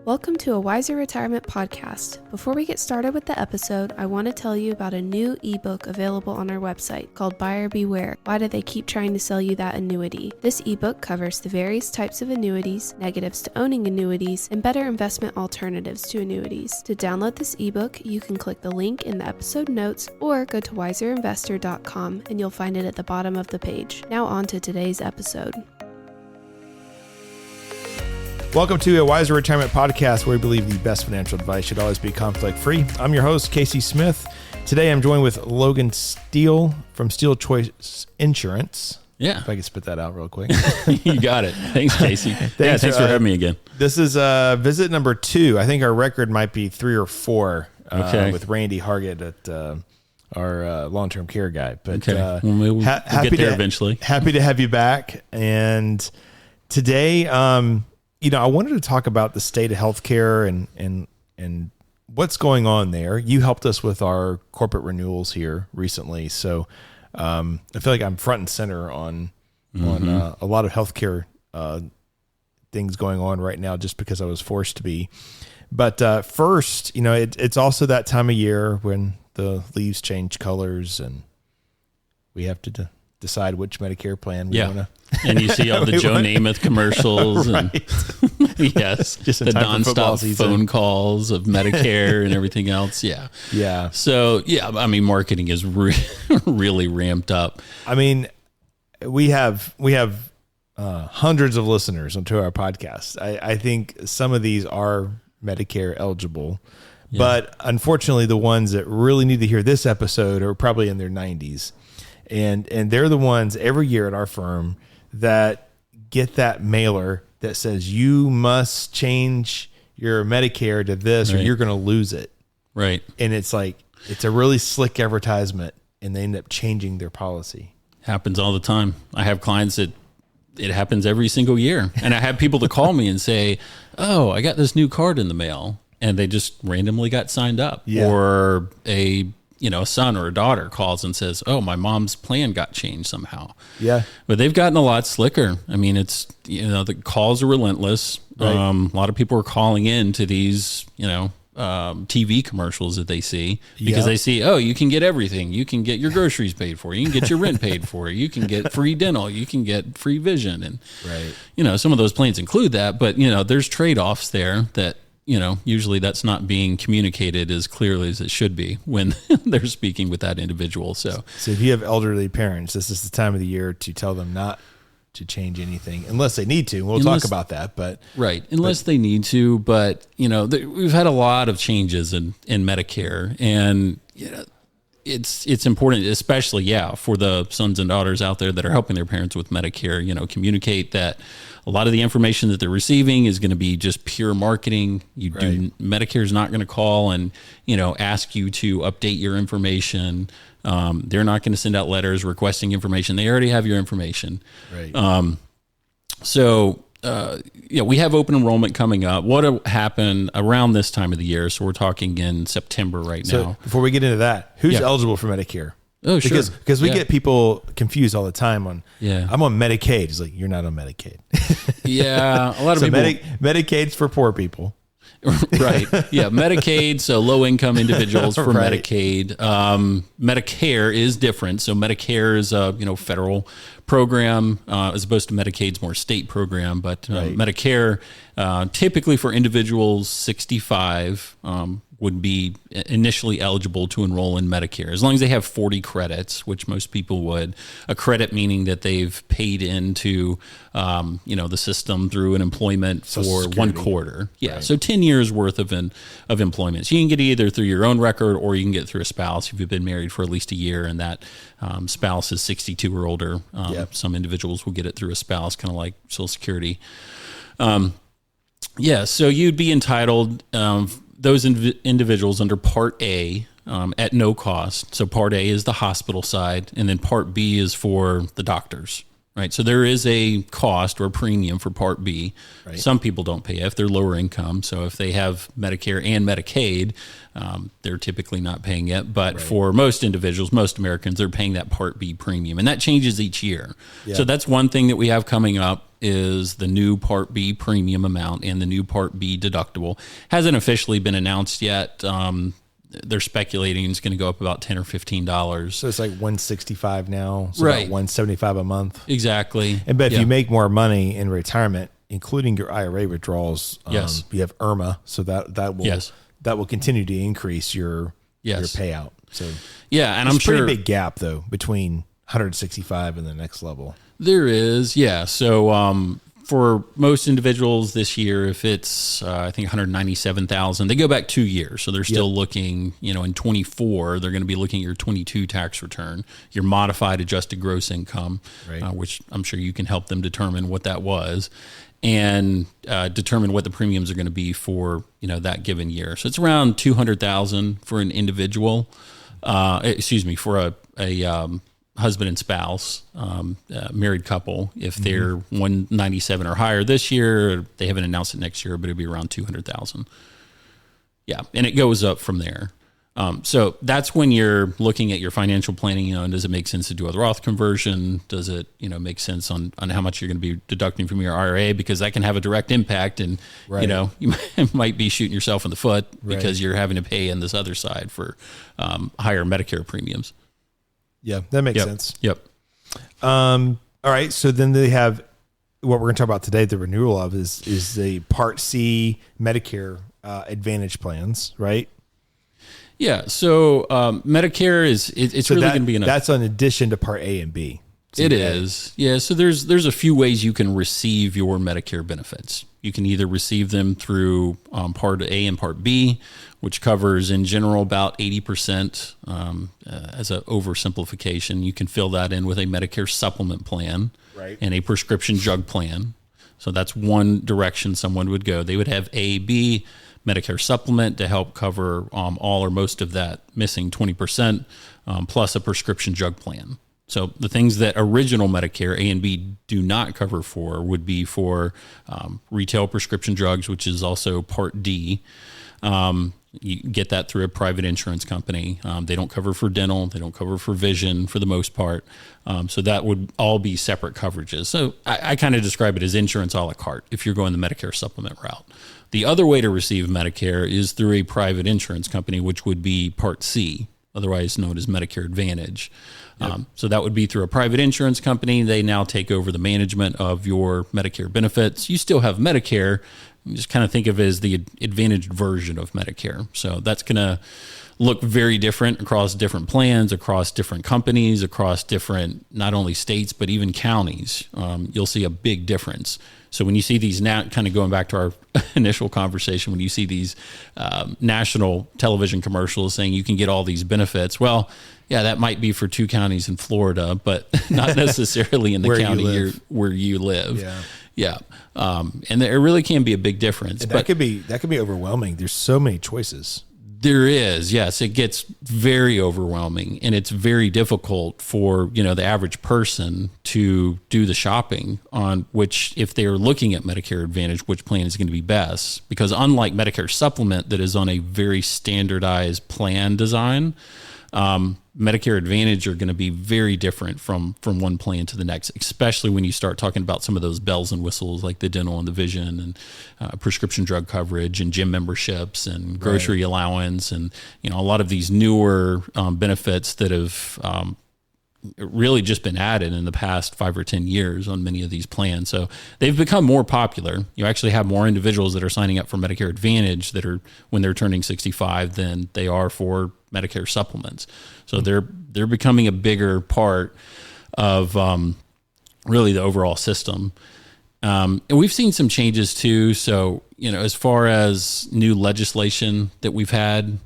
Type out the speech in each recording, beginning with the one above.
Welcome to a Wiser Retirement podcast. Before we get started with the episode, I want to tell you about a new ebook available on our website called Buyer Beware. Why do they keep trying to sell you that annuity? This ebook covers the various types of annuities, negatives to owning annuities, and better investment alternatives to annuities. To download this ebook, you can click the link in the episode notes or go to wiserinvestor.com and you'll find it at the bottom of the page. Now on to today's episode. Welcome to a Wiser Retirement podcast, where we believe the best financial advice should always be conflict-free. I'm your host, Casey Smith. Today, I'm joined with Logan Steele from Steele Choice Insurance. Yeah. If I could spit that out real quick. You got it. Thanks, Casey. Thanks for having me again. This is visit number 2. I think our record might be 3 or 4 with Randy Hargett at our long-term care guy. But we'll get there eventually. Happy to have you back. And today, I wanted to talk about the state of healthcare and what's going on there. You helped us with our corporate renewals here recently, so I feel like I'm front and center on a lot of healthcare things going on right now, just because I was forced to be. But first, it's also that time of year when the leaves change colors, and we have to decide which Medicare plan we want to. And you see all the Joe Namath commercials, right. And yes, just the nonstop phone calls of Medicare and everything else. Yeah. Yeah. So, marketing is really ramped up. I mean, we have hundreds of listeners onto our podcast. I think some of these are Medicare eligible, but unfortunately the ones that really need to hear this episode are probably in their 90s. And they're the ones every year at our firm that get that mailer that says you must change your Medicare to this or you're going to lose it. Right. And it's like, it's a really slick advertisement, and they end up changing their policy. Happens all the time. I have clients that it happens every single year. And I have people to call me and say, oh, I got this new card in the mail, and they just randomly got signed up. Yeah. Or a son or a daughter calls and says, oh, my mom's plan got changed somehow. Yeah. But they've gotten a lot slicker. I mean, it's, the calls are relentless. Right. A lot of people are calling in to these, TV commercials that they see because they see, oh, you can get everything. You can get your groceries paid for. You can get your rent paid for. You can get free dental. You can get free vision. And, some of those plans include that. But, there's trade-offs there that, usually that's not being communicated as clearly as it should be when they're speaking with that individual. So if you have elderly parents, this is the time of the year to tell them not to change anything unless they need to. We'll talk about that, but unless they need to. But we've had a lot of changes in Medicare, and it's important, especially for the sons and daughters out there that are helping their parents with Medicare. Communicate that a lot of the information that they're receiving is going to be just pure marketing. Medicare is not going to call and ask you to update your information. They're not going to send out letters requesting information. They already have your information. Right. We have open enrollment coming up. What happened around this time of the year? So we're talking in September now. So before we get into that, who's eligible for Medicare? Oh, sure. Because we get people confused all the time on, I'm on Medicaid. It's like, you're not on Medicaid. A lot of people. Medicaid's for poor people. Right. Yeah. Medicaid. So low income individuals for Medicaid. Medicare is different. So Medicare is a, federal program, as opposed to Medicaid's more state program, but Medicare, typically for individuals 65, would be initially eligible to enroll in Medicare, as long as they have 40 credits, which most people would. A credit meaning that they've paid into, the system through an employment for 1 quarter. Yeah, right. So 10 years worth of employment. So you can get either through your own record or you can get through a spouse if you've been married for at least a year and that spouse is 62 or older. Some individuals will get it through a spouse, kind of like Social Security. So you'd be entitled. Those individuals under Part A at no cost. So Part A is the hospital side, and then Part B is for the doctors, right? So there is a cost or a premium for Part B. Right. Some people don't pay if they're lower income. So if they have Medicare and Medicaid, they're typically not paying it. But for most individuals, most Americans, they're paying that Part B premium, and that changes each year. Yeah. So that's one thing that we have coming up. is the new Part B premium amount and the new Part B deductible. Hasn't officially been announced yet. They're speculating it's going to go up about $10 or $15. So it's like $165 now, so right? About $175 a month. Exactly. And but if you make more money in retirement, including your IRA withdrawals, yes, you have IRMA, so that will continue to increase your payout. So and I'm sure pretty big gap though between 165 and the next level. There is, yeah. So for most individuals this year, if it's I think 197,000, they go back 2 years, so they're still looking. In 24, they're going to be looking at your 22 tax return, your modified adjusted gross income, which I'm sure you can help them determine what that was, and determine what the premiums are going to be for that given year. So it's around 200,000 for an individual. For a husband and spouse, married couple. If they're 197 or higher this year, they haven't announced it next year, but it'd be around 200,000. Yeah, and it goes up from there. So that's when you're looking at your financial planning. Does it make sense to do a Roth conversion? Does it, make sense on how much you're going to be deducting from your IRA? Because that can have a direct impact, and you might be shooting yourself in the foot because you're having to pay in this other side for higher Medicare premiums. Yeah, that makes sense. Yep. All right. So then they have what we're going to talk about today. The renewal of is the Part C Medicare Advantage plans, right? Yeah. So Medicare it's really going to be enough. That's in addition to Part A and B. It is. Yeah. So there's a few ways you can receive your Medicare benefits. You can either receive them through Part A and Part B, which covers in general about 80% as an oversimplification. You can fill that in with a Medicare supplement plan and a prescription drug plan. So that's one direction someone would go. They would have A, B, Medicare supplement to help cover all or most of that missing 20%, plus a prescription drug plan. So the things that original Medicare A and B do not cover for would be for retail prescription drugs, which is also Part D. You get that through a private insurance company. They don't cover for dental. They don't cover for vision for the most part. So that would all be separate coverages. So I kind of describe it as insurance a la carte if you're going the Medicare supplement route. The other way to receive Medicare is through a private insurance company, which would be Part C, otherwise known as Medicare Advantage. So that would be through a private insurance company. They now take over the management of your Medicare benefits. You still have Medicare. You just kind of think of it as the advantaged version of Medicare. So that's going to look very different across different plans, across different companies, across different, not only states, but even counties. You'll see a big difference. So when you see these now, kind of going back to our initial conversation, when you see these national television commercials saying you can get all these benefits, well, yeah, that might be for 2 counties in Florida, but not necessarily in the county where you live. Yeah. And there really can be a big difference. But that could be overwhelming. There's so many choices. There is, yes. It gets very overwhelming, and it's very difficult for, the average person to do the shopping on which, if they're looking at Medicare Advantage, which plan is going to be best. Because unlike Medicare Supplement that is on a very standardized plan design, Medicare Advantage are going to be very different from one plan to the next, especially when you start talking about some of those bells and whistles like the dental and the vision and prescription drug coverage and gym memberships and grocery allowance and a lot of these newer benefits that have really just been added in the past 5 or 10 years on many of these plans. So they've become more popular. You actually have more individuals that are signing up for Medicare Advantage that are when they're turning 65 than they are for Medicare supplements. So they're becoming a bigger part of really the overall system. And we've seen some changes too. So, as far as new legislation that we've had,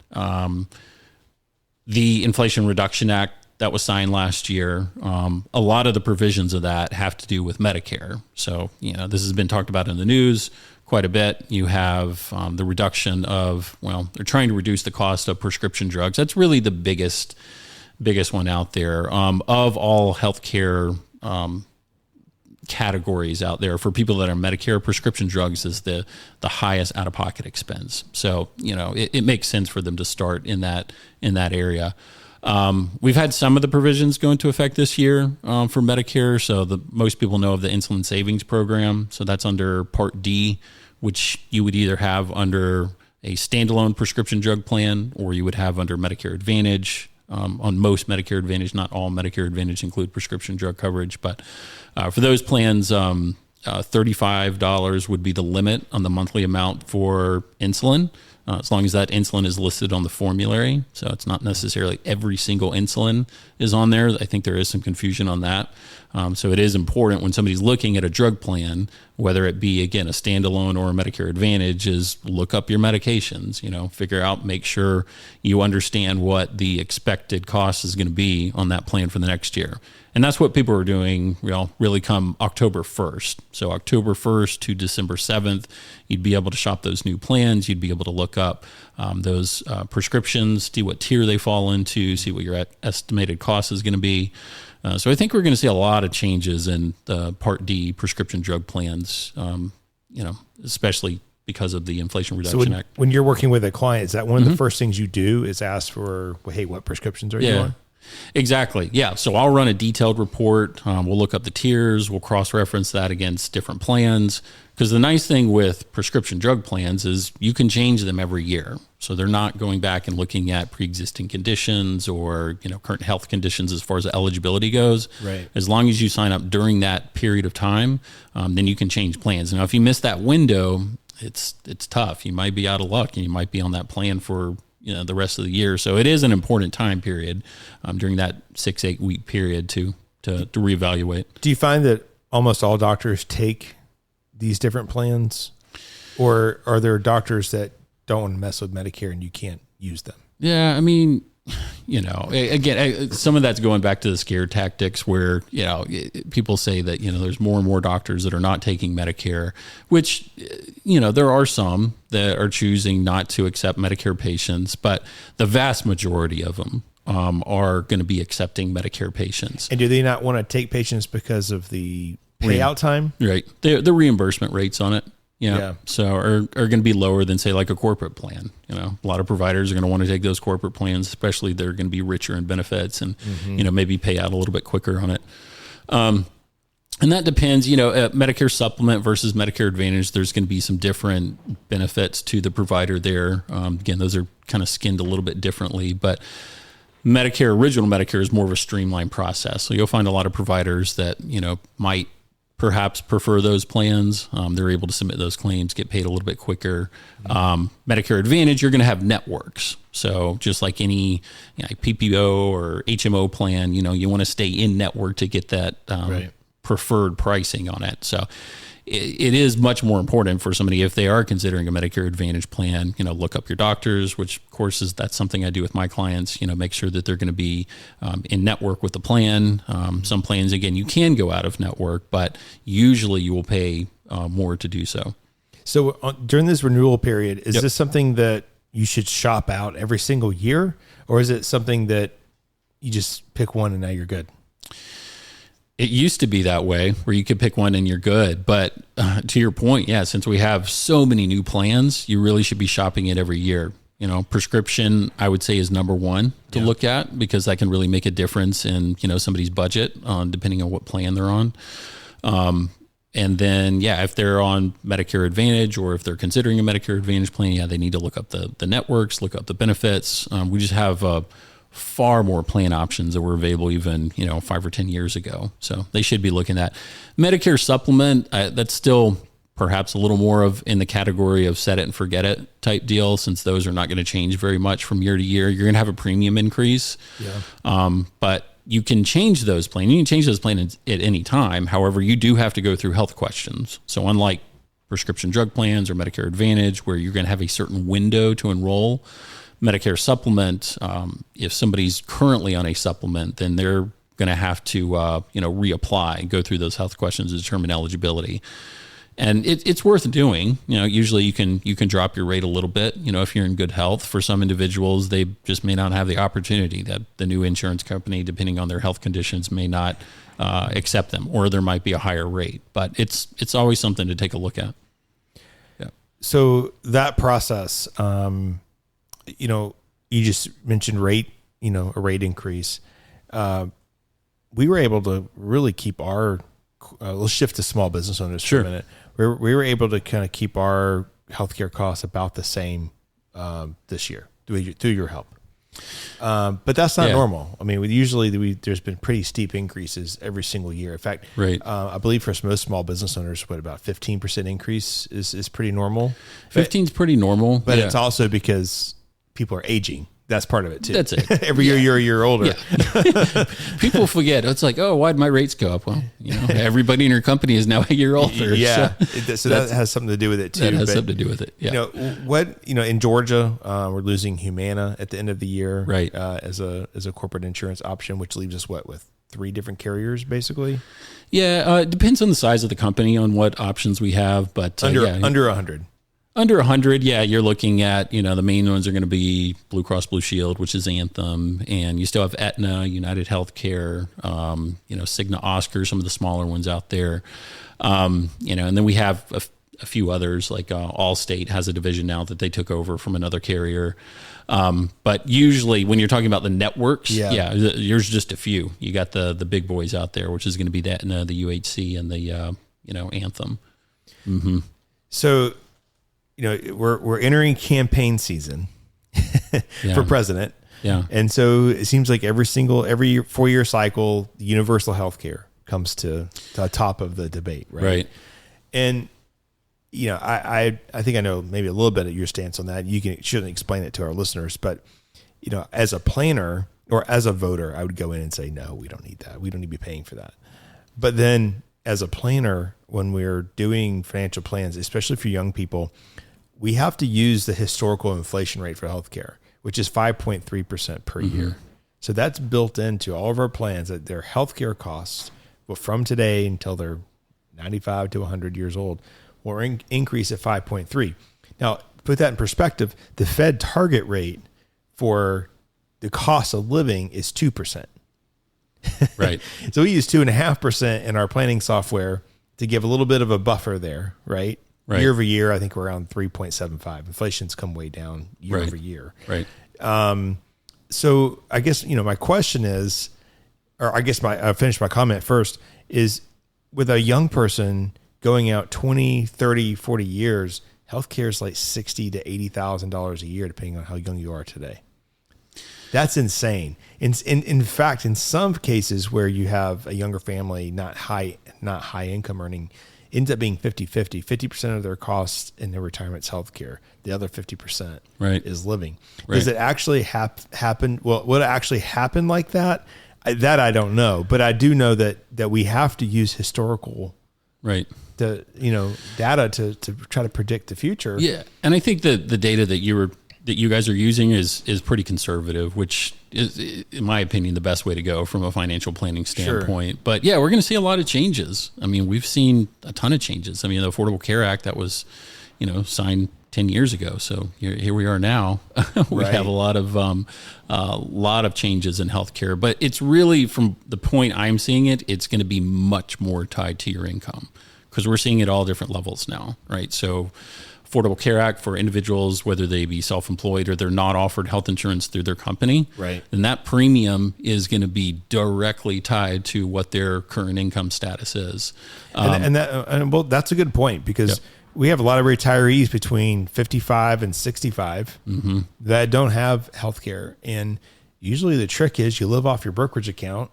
the Inflation Reduction Act that was signed last year, a lot of the provisions of that have to do with Medicare. So, this has been talked about in the news quite a bit. You have the reduction of, they're trying to reduce the cost of prescription drugs. That's really the biggest one out there. Of all healthcare categories out there, for people that are Medicare, prescription drugs is the highest out-of-pocket expense. So, it makes sense for them to start in that area. We've had some of the provisions go into effect this year for Medicare. So most people know of the insulin savings program. So that's under Part D, which you would either have under a standalone prescription drug plan or you would have under Medicare Advantage. On most Medicare Advantage, not all Medicare Advantage include prescription drug coverage, but for those plans, $35 would be the limit on the monthly amount for insulin, as long as that insulin is listed on the formulary. So it's not necessarily every single insulin is on there. I think there is some confusion on that. So it is important when somebody's looking at a drug plan, whether it be, again, a standalone or a Medicare Advantage, is look up your medications, figure out, make sure you understand what the expected cost is going to be on that plan for the next year. And that's what people are doing, really come October 1st. So October 1st to December 7th, you'd be able to shop those new plans. You'd be able to look up those prescriptions, see what tier they fall into, see what your estimated cost is going to be. So I think we're going to see a lot of changes in the Part D prescription drug plans, especially because of the Inflation Reduction Act. When you're working with a client, is that one of the first things you do is ask for, hey, what prescriptions are you on? Exactly. Yeah. So I'll run a detailed report. We'll look up the tiers. We'll cross-reference that against different plans. Because the nice thing with prescription drug plans is you can change them every year. So they're not going back and looking at pre-existing conditions or, current health conditions as far as eligibility goes. Right. As long as you sign up during that period of time, then you can change plans. Now, if you miss that window, it's tough. You might be out of luck and you might be on that plan for the rest of the year. So it is an important time period during that 6-8 week period to reevaluate. Do you find that almost all doctors take these different plans, or are there doctors that don't want to mess with Medicare and you can't use them? Yeah. I mean, again, some of that's going back to the scare tactics where, people say that, there's more and more doctors that are not taking Medicare, which, there are some that are choosing not to accept Medicare patients, but the vast majority of them are going to be accepting Medicare patients. And do they not want to take patients because of the payout time? Right. The reimbursement rates on it. Yeah. So are going to be lower than, say, like a corporate plan. A lot of providers are going to want to take those corporate plans, especially they're going to be richer in benefits and, maybe pay out a little bit quicker on it. And that depends, Medicare supplement versus Medicare Advantage. There's going to be some different benefits to the provider there. Again, those are kind of skinned a little bit differently, but original Medicare is more of a streamlined process. So you'll find a lot of providers that, might perhaps prefer those plans. They're able to submit those claims, get paid a little bit quicker. Medicare Advantage, you're going to have networks. So just like any PPO or HMO plan, you want to stay in network to get that preferred pricing on it. So it is much more important for somebody, if they are considering a Medicare Advantage plan, look up your doctors, which of course that's something I do with my clients, make sure that they're going to be in network with the plan. Some plans, again, you can go out of network, but usually you will pay more to do so. So during this renewal period, is this something that you should shop out every single year, or is it something that you just pick one and now you're good? It used to be that way where you could pick one and you're good. But to your point, since we have so many new plans, you really should be shopping it every year. Prescription, I would say, is number one to look at, because that can really make a difference in, somebody's budget depending on what plan they're on. And then, if they're on Medicare Advantage, or if they're considering a Medicare Advantage plan, they need to look up the networks, look up the benefits. We just have far more plan options that were available even 5 or 10 years ago. So they should be looking at Medicare supplement. That's still perhaps a little more of in the category of set it and forget it type deal, since those are not going to change very much from year to year. You're going to have a premium increase, but you can change those plans. You can change those plans at any time. However, you do have to go through health questions. So unlike prescription drug plans or Medicare Advantage, where you're going to have a certain window to enroll, Medicare supplement, if somebody's currently on a supplement, then they're going to have to, reapply and go through those health questions to determine eligibility. And it's worth doing. Usually you can drop your rate a little bit, if you're in good health. For some individuals, they just may not have the opportunity, that the new insurance company, depending on their health conditions, may not accept them, or there might be a higher rate. But it's always something to take a look at. Yeah. So that process, you just mentioned rate. a rate increase, we were able to really keep our, let's shift to small business owners for a minute. We were able to kind of keep our healthcare costs about the same this year through your help. But that's not normal. I mean, there's been pretty steep increases every single year. In fact, I believe for most small business owners, about 15% increase is pretty normal. 15 is pretty normal. But it's also because people are aging. That's part of it too. That's it. Every year you're a year older. Yeah. People forget. It's like, oh, why'd my rates go up? Well, everybody in your company is now a year older. Yeah. So that has something to do with it too. That has something to do with it. Yeah. In Georgia, we're losing Humana at the end of the year, right? As a corporate insurance option, which leaves us with 3 different carriers basically. Yeah. It depends on the size of the company on what options we have, but under 100. Under 100, you're looking at, the main ones are going to be Blue Cross Blue Shield, which is Anthem, and you still have Aetna, United Healthcare, Cigna, Oscar, some of the smaller ones out there, and then we have a few others, like Allstate has a division now that they took over from another carrier. But usually when you're talking about the networks, there's just a few. You got the big boys out there, which is going to be the Aetna, the UHC, and the Anthem. Mm-hmm. So, we're entering campaign season for president. Yeah. And so it seems like every 4-year cycle, universal health care comes to the top of the debate. Right. And, I think I know maybe a little bit of your stance on that. You shouldn't explain it to our listeners, but, as a planner or as a voter, I would go in and say, no, we don't need that. We don't need to be paying for that. But then as a planner, when we're doing financial plans, especially for young people, we have to use the historical inflation rate for healthcare, which is 5.3% per year. So that's built into all of our plans that their healthcare costs from today until they're 95 to 100 years old will increase at 5.3. Now, put that in perspective, the Fed target rate for the cost of living is 2%. Right. So we use 2.5% in our planning software to give a little bit of a buffer there, right? Year over year, I think we're around 3.75. Inflation's come way down year over year. Right. So I guess, my question is, or I guess I'll finish my comment first, is with a young person going out 20, 30, 40 years, healthcare is like $60,000 to $80,000 a year, depending on how young you are today. That's insane. In fact, in some cases where you have a younger family, not high income earning, ends up being 50-50. 50% of their costs in their retirement is healthcare. The other 50% is living. Right. Does it actually happen? Well, would it actually happen like that? That I don't know, but I do know that we have to use historical data to try to predict the future. Yeah, and I think that the data that you guys are using is pretty conservative, which is, in my opinion, the best way to go from a financial planning standpoint. Sure. But we're going to see a lot of changes. I mean, we've seen a ton of changes. I mean, the Affordable Care Act that was, signed 10 years ago. So here we are now. We have a lot of changes in healthcare, but it's really, from the point I'm seeing it, it's going to be much more tied to your income, because we're seeing it all different levels now, right? So Affordable Care Act for individuals, whether they be self-employed or they're not offered health insurance through their company, then that premium is going to be directly tied to what their current income status is. Well, that's a good point, because we have a lot of retirees between 55 and 65 that don't have health care. And usually the trick is you live off your brokerage account.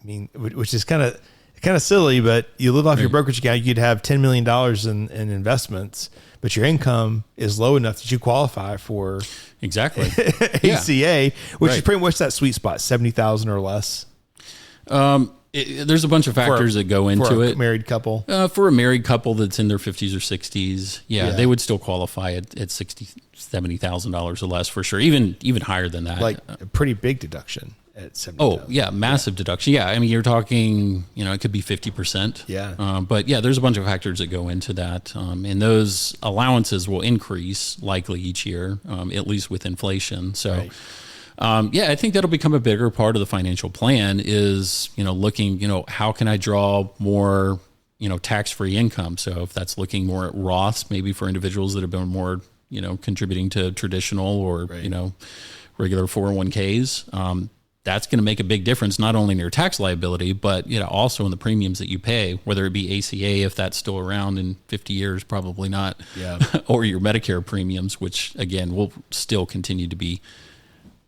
I mean, which is kind of silly, but you live off your brokerage account. You'd have $10 million in investments, but your income is low enough that you qualify for ACA, which is pretty much that sweet spot, 70,000 or less. There's a bunch of factors that go into for a it. Married couple, for a married couple that's in their 50s or 60s, they would still qualify at $70,000 or less for sure. Even higher than that, like a pretty big deduction. At 70,000. Massive deduction. Yeah, I mean, you're talking, it could be 50%. Yeah. But there's a bunch of factors that go into that. And those allowances will increase likely each year, at least with inflation. So, I think that'll become a bigger part of the financial plan is, looking, how can I draw more, tax-free income? So if that's looking more at Roths, maybe for individuals that have been more, contributing to traditional or, regular 401ks. That's going to make a big difference, not only in your tax liability, but also in the premiums that you pay, whether it be ACA, if that's still around in 50 years, probably not, or your Medicare premiums, which again will still continue to be.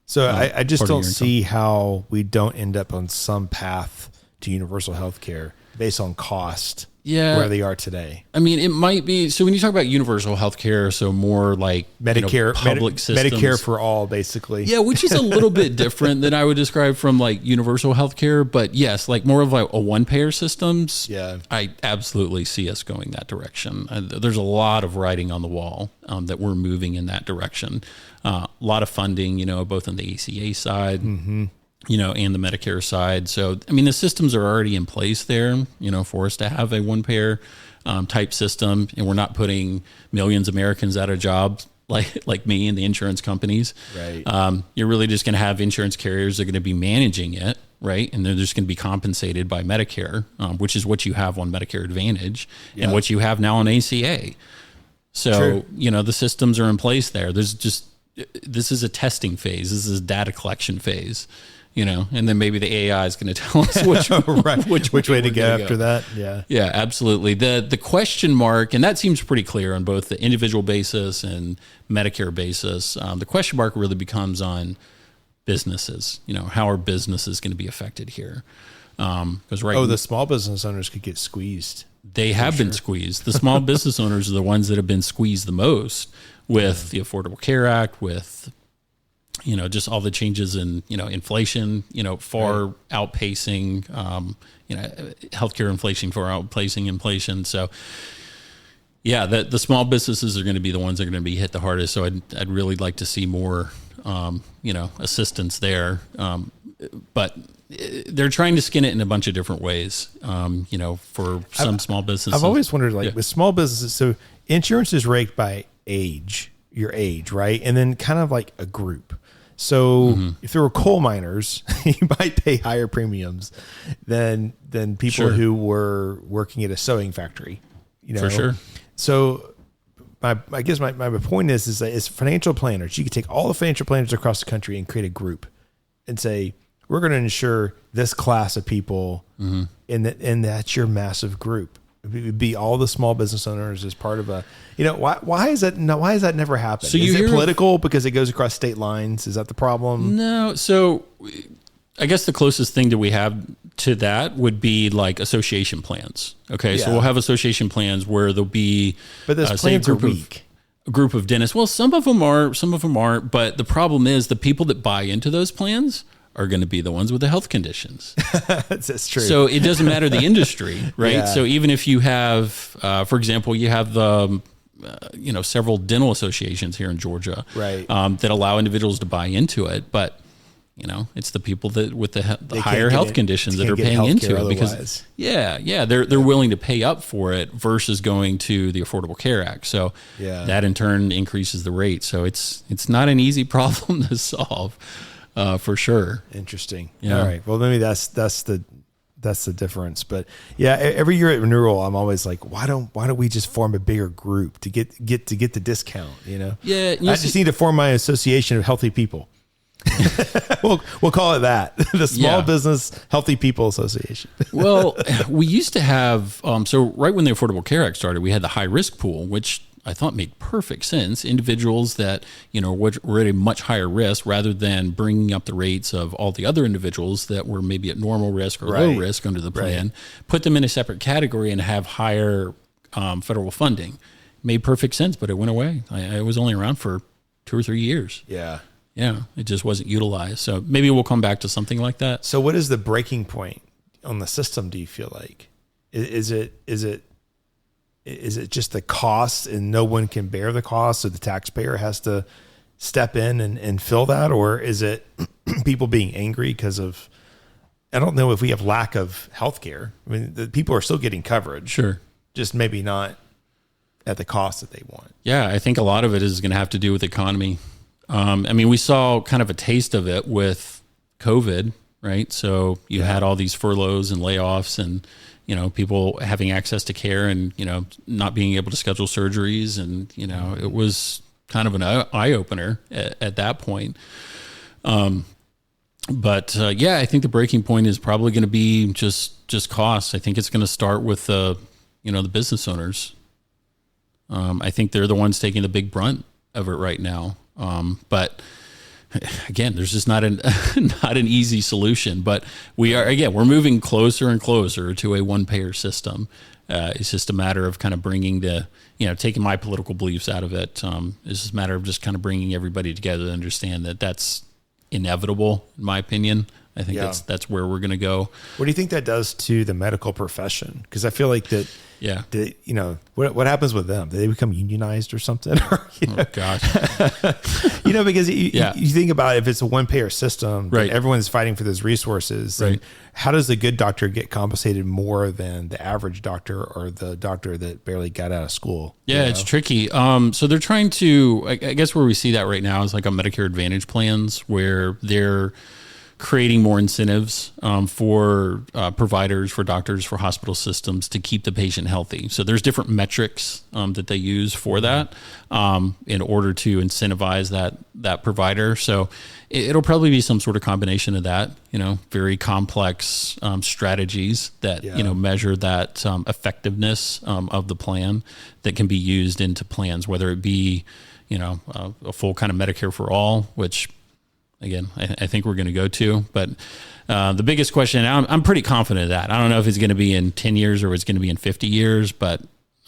So I just don't see how we don't end up on some path to universal health care based on cost. Where they are today. I mean, it might be. So when you talk about universal healthcare, so more like Medicare, public systems. Medicare for all, basically. Yeah, which is a little bit different than I would describe from like universal healthcare. But yes, like more of like a one-payer systems. Yeah, I absolutely see us going that direction. There's a lot of writing on the wall that we're moving in that direction. A lot of funding, both on the ACA side. Mm-hmm. And the Medicare side. So, I mean, the systems are already in place there, for us to have a one-payer type system, and we're not putting millions of Americans out of jobs like me and the insurance companies. Right. You're really just going to have insurance carriers that are going to be managing it, right? And they're just going to be compensated by Medicare, which is what you have on Medicare Advantage and what you have now on ACA. So, the systems are in place there. This is a testing phase. This is a data collection phase. And then maybe the AI is going to tell us which way to go after that. Yeah, absolutely. The question mark, and that seems pretty clear on both the individual basis and Medicare basis. The question mark really becomes on businesses. How are businesses going to be affected here? Because the small business owners could get squeezed. They have been squeezed. The small business owners are the ones that have been squeezed the most with the Affordable Care Act, with just all the changes in, inflation, far outpacing, healthcare inflation, far outpacing inflation. So, the small businesses are going to be the ones that are going to be hit the hardest. So I'd really like to see more, assistance there. But they're trying to skin it in a bunch of different ways, for some small businesses. I've always wondered, with small businesses, so insurance is ranked by your age, right? And then kind of like a group. So if there were coal miners, you might pay higher premiums than people who were working at a sewing factory. For sure. So I guess my point is that as financial planners, you could take all the financial planners across the country and create a group and say, we're going to insure this class of people, and that's your massive group. It would be all the small business owners as part of a, why is that never happened? So is it political because it goes across state lines? Is that the problem? No. So I guess the closest thing that we have to that would be like association plans. Okay. Yeah. So we'll have association plans where there'll be, but those plans are weak. A group of dentists. Well, some of them are, some of them aren't, but the problem is the people that buy into those plans are going to be the ones with the health conditions. That's true. So it doesn't matter the industry, right? Yeah. So even if you have, for example, you have the, several dental associations here in Georgia, right, that allow individuals to buy into it, but it's the people that with the higher health conditions that are paying into it because they're willing to pay up for it versus going to the Affordable Care Act. So that in turn increases the rate. So it's not an easy problem to solve. For sure. Interesting. Yeah. All right. Well, maybe that's the difference. But every year at renewal, I'm always like, why don't we just form a bigger group to get the discount? Yeah. I just need to form my association of healthy people. we'll call it that, the Small Business Healthy People Association. Well, we used to have so right when the Affordable Care Act started, we had the high risk pool, which I thought made perfect sense. Individuals that, were at a much higher risk rather than bringing up the rates of all the other individuals that were maybe at normal risk or low risk under the plan, put them in a separate category and have higher federal funding. Made perfect sense, but it went away. I was only around for 2 or 3 years. Yeah. Yeah. It just wasn't utilized. So maybe we'll come back to something like that. So what is the breaking point on the system, do you feel like? Is it just the cost and no one can bear the cost, so the taxpayer has to step in and fill that? Or is it people being angry because of, I don't know if we have lack of healthcare. I mean, the people are still getting coverage. Sure. Just maybe not at the cost that they want. Yeah, I think a lot of it is going to have to do with the economy. We saw kind of a taste of it with COVID, right? So you had all these furloughs and layoffs and, people having access to care and, not being able to schedule surgeries. And, it was kind of an eye opener at that point. But I think the breaking point is probably going to be just costs. I think it's going to start with the business owners. I think they're the ones taking the big brunt of it right now. But again, there's just not an easy solution. But we're moving closer and closer to a one payer system. It's just a matter of kind of bringing taking my political beliefs out of it. It's just a matter of just kind of bringing everybody together to understand that that's inevitable, in my opinion. I think that's where we're going to go. What do you think that does to the medical profession? Because I feel like that. Yeah. What happens with them? Do they become unionized or something? Oh gosh. Because you think about if it's a one payer system, right? Everyone's fighting for those resources. Right. How does the good doctor get compensated more than the average doctor or the doctor that barely got out of school? Yeah, it's tricky. So they're trying to, I guess where we see that right now is like on Medicare Advantage plans where they're creating more incentives for providers, for doctors, for hospital systems to keep the patient healthy. So there's different metrics that they use for that in order to incentivize that provider. So it'll probably be some sort of combination of that, very complex strategies that, measure that effectiveness of the plan that can be used into plans, whether it be, a full kind of Medicare for all, which again, I think we're going to go to, but the biggest question, I'm pretty confident of that. I don't know if it's going to be in 10 years or it's going to be in 50 years, but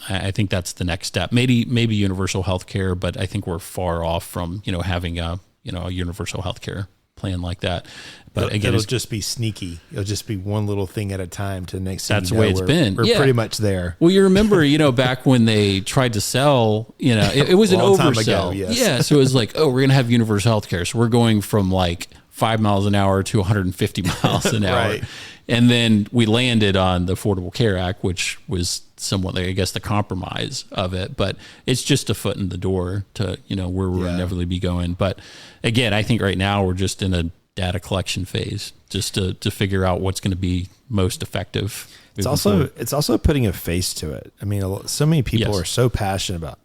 I think that's the next step. Maybe universal health care, but I think we're far off from, having a universal health care plan like that. But again, it'll just be sneaky. It'll just be one little thing at a time to the next. That's the way it's been. We're pretty much there. Well, you remember, back when they tried to sell, it was an oversell. Yes. Yeah. So it was like, oh, we're going to have universal health care. So we're going from like 5 miles an hour to 150 miles an hour. Right. And then we landed on the Affordable Care Act, which was somewhat, I guess, the compromise of it. But it's just a foot in the door to, where we'll inevitably be going. But again, I think right now we're just in a data collection phase just to figure out what's going to be most effective. It's also putting a face to it. I mean, so many people are so passionate about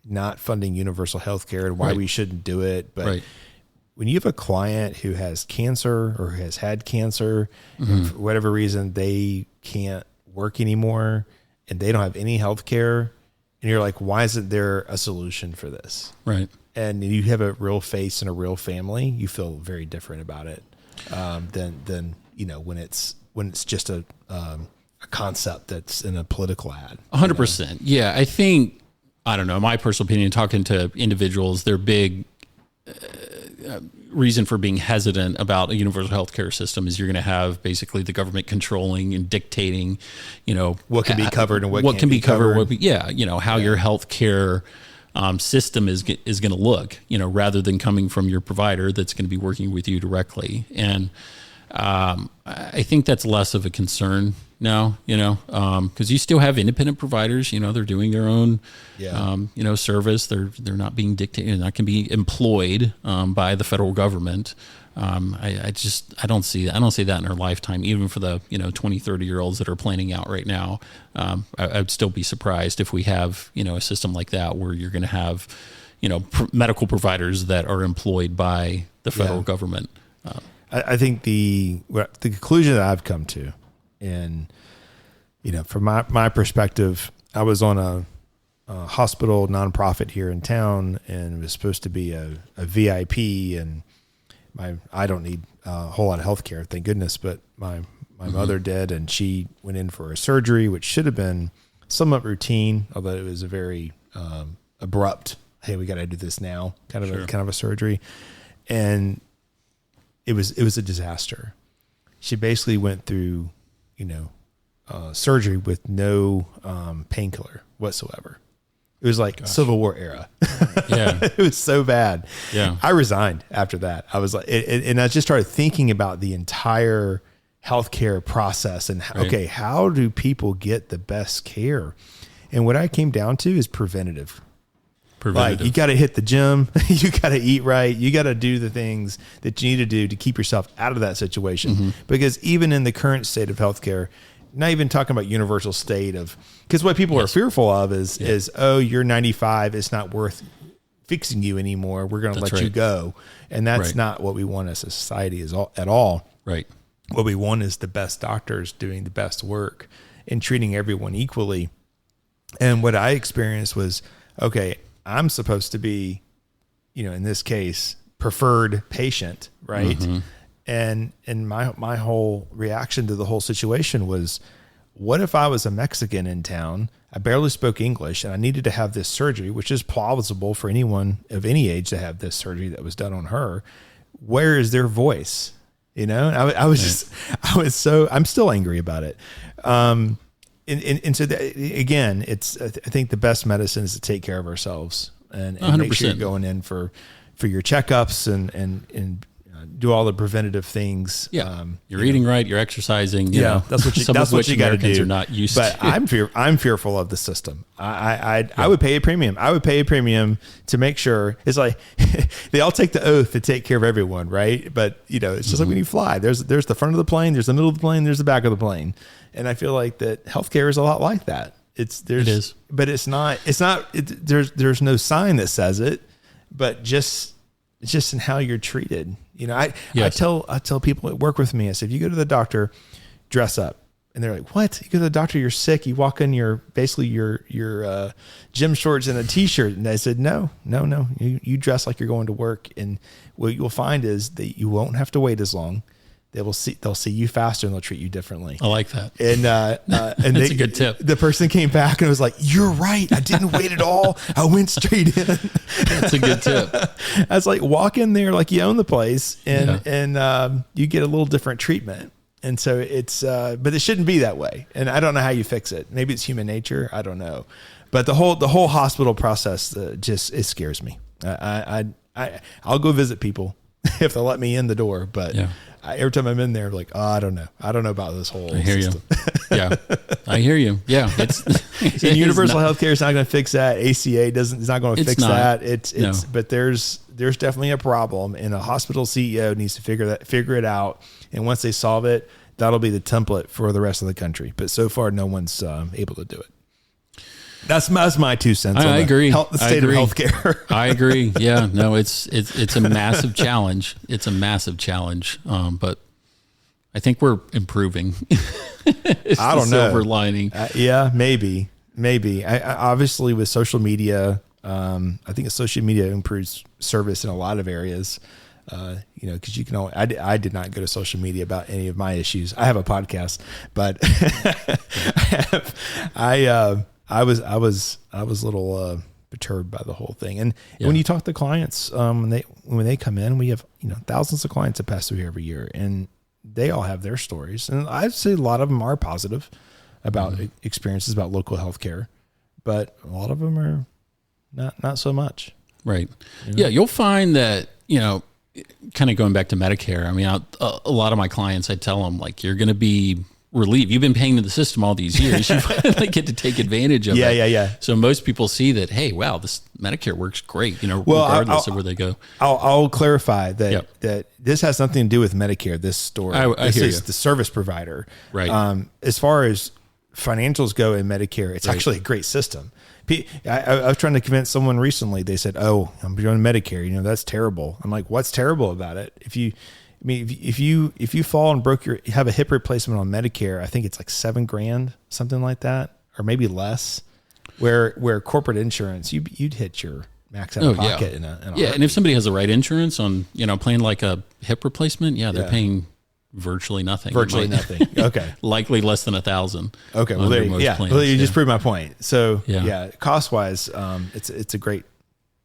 not funding universal health care and why we shouldn't do it. But when you have a client who has cancer or has had cancer, and for whatever reason, they can't work anymore and they don't have any health care, and you're like, why isn't there a solution for this? Right. And you have a real face and a real family, you feel very different about it than when it's just a concept that's in a political ad. 100%. Yeah, I think, I don't know, my personal opinion, talking to individuals, their big reason for being hesitant about a universal healthcare system is you're going to have basically the government controlling and dictating, what can be covered and what can be covered. How your healthcare system is going to look, rather than coming from your provider that's going to be working with you directly. And I think that's less of a concern now, because you still have independent providers, they're doing their own, service. They're not being dictated, not can be employed by the federal government. I don't see that in our lifetime, even for the 20, 30-year-olds that are planning out right now. I'd still be surprised if we have a system like that where you're going to have medical providers that are employed by the federal government. I think the conclusion that I've come to, and from my perspective, I was on a hospital nonprofit here in town, and it was supposed to be a VIP, and I don't need a whole lot of health care, thank goodness, but my mother did, and she went in for a surgery, which should have been somewhat routine, although it was a very abrupt, hey, we got to do this now, kind of a surgery. And it was a disaster. She basically went through, surgery with no painkiller whatsoever. It was like Civil War era. Yeah. It was so bad. Yeah. I resigned after that. I was like, and I just started thinking about the entire healthcare process and how do people get the best care? And what I came down to is preventative. Like, you got to hit the gym, you got to eat right, you got to do the things that you need to do to keep yourself out of that situation. Because even in the current state of healthcare, not even talking about universal state of, because what people are fearful of is, oh, you're 95, it's not worth fixing you anymore. We're going to let right. you go. And that's Right. not what we want as a society at all. Right. What we want is the best doctors doing the best work and treating everyone equally. And what I experienced was, okay, I'm supposed to be, in this case, preferred patient, right? Mm-hmm. And my whole reaction to the whole situation was, what if I was a Mexican in town? I barely spoke English and I needed to have this surgery, which is plausible for anyone of any age to have this surgery that was done on her. Where is their voice? I'm still angry about it. And so again, I think the best medicine is to take care of ourselves and make sure you're going in for your checkups and do all the preventative things. Yeah. You're eating right. You're exercising. That's what you got to do. Are not used but to. I'm fearful of the system. I would pay a premium. I would pay a premium to make sure. It's like they all take the oath to take care of everyone, right? But it's just like when you fly. There's the front of the plane, there's the middle of the plane, there's the back of the plane, and I feel like that healthcare is a lot like that. It is, but it's not. There's no sign that says it, but it's just in how you're treated. I tell people that work with me, I said, if you go to the doctor, dress up. And they're like, what? You go to the doctor, you're sick. You walk in your gym shorts and a t-shirt. And I said, no. You dress like you're going to work. And what you'll find is that you won't have to wait as long. They'll see you faster and they'll treat you differently. I like that. And that's a good tip. The person came back and was like, you're right. I didn't wait at all. I went straight in. That's a good tip. I was like, walk in there like you own the place and you get a little different treatment. And so but it shouldn't be that way. And I don't know how you fix it. Maybe it's human nature. I don't know. But the whole hospital process it scares me. I'll go visit people if they'll let me in the door. But every time I'm in there, I'm like, I don't know. I don't know about this whole system. Yeah, I hear you. Yeah, it's universal healthcare is not going to fix that. ACA is not going to fix that. But there's definitely a problem, and a hospital CEO needs to figure it out. And once they solve it, that'll be the template for the rest of the country. But so far, no one's able to do it. That's my 2 cents. I agree. The state of healthcare. I agree. Yeah, no, it's a massive challenge. It's a massive challenge. But I think we're improving. I don't know. Silver lining. Maybe. I obviously with social media, I think social media improves service in a lot of areas. Because you can only, I did not go to social media about any of my issues. I have a podcast, but I was a little perturbed by the whole thing. And when you talk to clients, when they come in, we have thousands of clients that pass through here every year, and they all have their stories. And I'd say a lot of them are positive about experiences about local healthcare, but a lot of them are not so much. Right. Yeah, you'll find that kind of going back to Medicare. I mean, a lot of my clients, I tell them like, you're going to be relieved. You've been paying to the system all these years. You finally get to take advantage of it. Yeah. So most people see that, hey, wow, this Medicare works great, regardless of where they go. I'll clarify that this has nothing to do with Medicare, this story. This is the service provider. Right. As far as financials go in Medicare, it's actually a great system. I was trying to convince someone recently. They said, "Oh, I'm doing Medicare. That's terrible." I'm like, "What's terrible about it? If you fall and have a hip replacement on Medicare, I think it's like $7,000, something like that, or maybe less. Where corporate insurance, you'd hit your max out of pocket in a and if somebody has the right insurance on playing like a hip replacement, they're paying virtually nothing. Nothing. Okay. Likely less than $1,000. Okay. Well, you just proved my point. So cost wise, it's a great.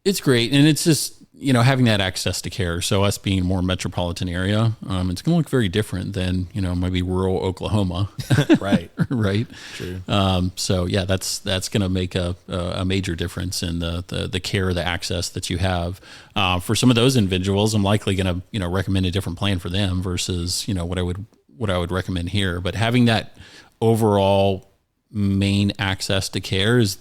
It's great. And it's just, having that access to care. So us being more metropolitan area, it's going to look very different than, maybe rural Oklahoma. Right. Right. True. So that's going to make a major difference in the care, the access that you have. For some of those individuals, I'm likely going to, recommend a different plan for them versus, what I would recommend here. But having that overall main access to care is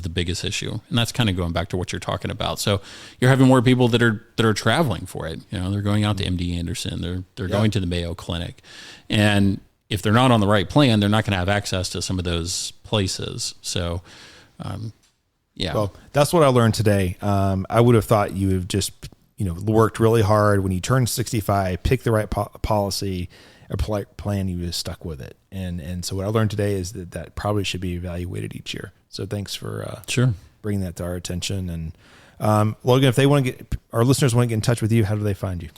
the biggest issue. And that's kind of going back to what you're talking about. So you're having more people that are traveling for it. They're going out to MD Anderson, they're going to the Mayo Clinic. And if they're not on the right plan, they're not going to have access to some of those places. So Yeah. Well, that's what I learned today. I would have thought you have just, worked really hard when you turn 65, pick the right policy or plan, you just stuck with it. And so what I learned today is that probably should be evaluated each year. So thanks for bringing that to our attention. And Logan, if our listeners want to get in touch with you, how do they find you?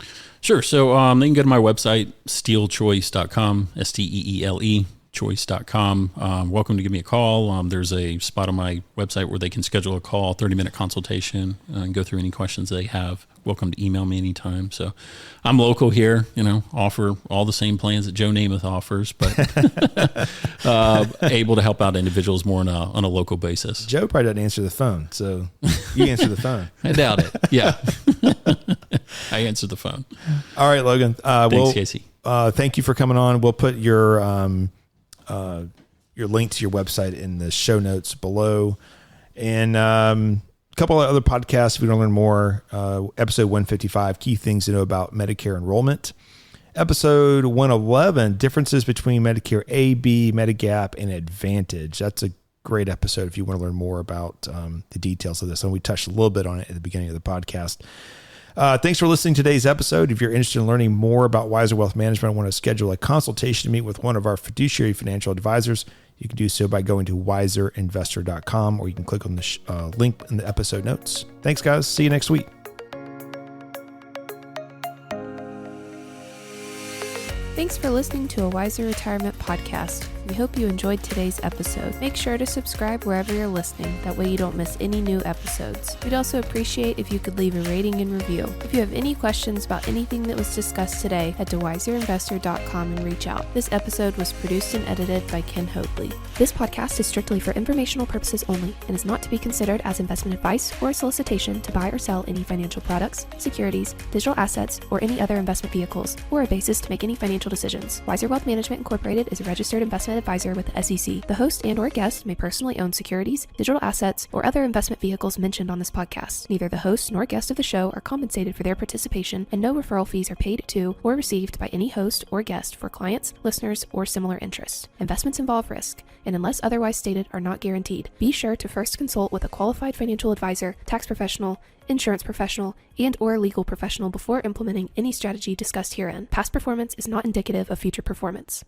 Sure. So they can go to my website, steelechoice.com, STEELE. choice.com. Welcome to give me a call. There's a spot on my website where they can schedule a call, 30-minute consultation, and go through any questions they have. Welcome to email me anytime. So I'm local here, offer all the same plans that Joe Namath offers, but able to help out individuals more on a local basis. Joe probably doesn't answer the phone, so you answer the phone. I doubt it. Yeah. I answer the phone. All right, Logan. Thanks, Casey. Thank you for coming on. We'll put your link to your website in the show notes below, and a couple of other podcasts if we want to learn more. Episode 155, key things to know about Medicare enrollment. Episode 111, differences between Medicare A, B, Medigap, and Advantage. That's a great episode if you want to learn more about the details of this, and we touched a little bit on it at the beginning of the podcast. Thanks for listening to today's episode. If you're interested in learning more about Wiser Wealth Management, I want to schedule a consultation to meet with one of our fiduciary financial advisors. You can do so by going to wiserinvestor.com, or you can click on the link in the episode notes. Thanks, guys. See you next week. Thanks for listening to a Wiser Retirement podcast. We hope you enjoyed today's episode. Make sure to subscribe wherever you're listening. That way you don't miss any new episodes. We'd also appreciate if you could leave a rating and review. If you have any questions about anything that was discussed today, head to wiserinvestor.com and reach out. This episode was produced and edited by Ken Hoadley. This podcast is strictly for informational purposes only and is not to be considered as investment advice or a solicitation to buy or sell any financial products, securities, digital assets, or any other investment vehicles, or a basis to make any financial decisions. Wiser Wealth Management Incorporated is a registered investment advisor with the SEC. The host and/or guest may personally own securities, digital assets, or other investment vehicles mentioned on this podcast. Neither the host nor guest of the show are compensated for their participation, and no referral fees are paid to or received by any host or guest for clients, listeners, or similar interests. Investments involve risk, and unless otherwise stated, are not guaranteed. Be sure to first consult with a qualified financial advisor, tax professional, insurance professional, and/or legal professional before implementing any strategy discussed herein. Past performance is not indicative of future performance.